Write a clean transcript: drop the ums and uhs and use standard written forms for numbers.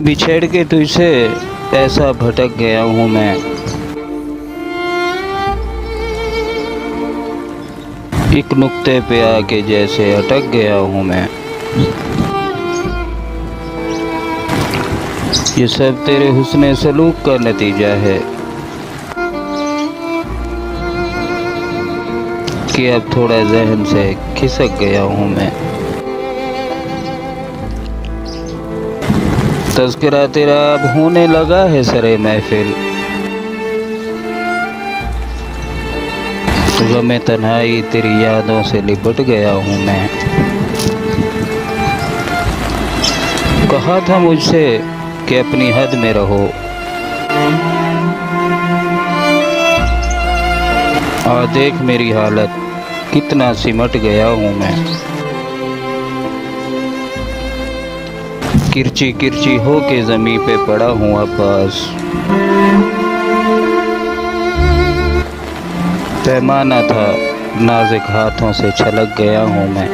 बिछड़ के तुझसे ऐसा भटक गया हूँ मैं, एक नुक्ते पे आके जैसे अटक गया हूँ मैं। ये सब तेरे हुस्न सलूक का नतीजा है कि अब थोड़ा जहन से खिसक गया हूँ मैं। तज़किरा तेरा अब होने लगा है सरे महफिल, गमे तन्हाई तेरी यादों से लिपट गया हूँ मैं। कहा था मुझसे कि अपनी हद में रहो, और देख मेरी हालत कितना सिमट गया हूँ मैं। किरची किरची हो के ज़मीं पे पड़ा हूँ अब्बास, पैमाना था नाज़ुक हाथों से छलक गया हूँ मैं।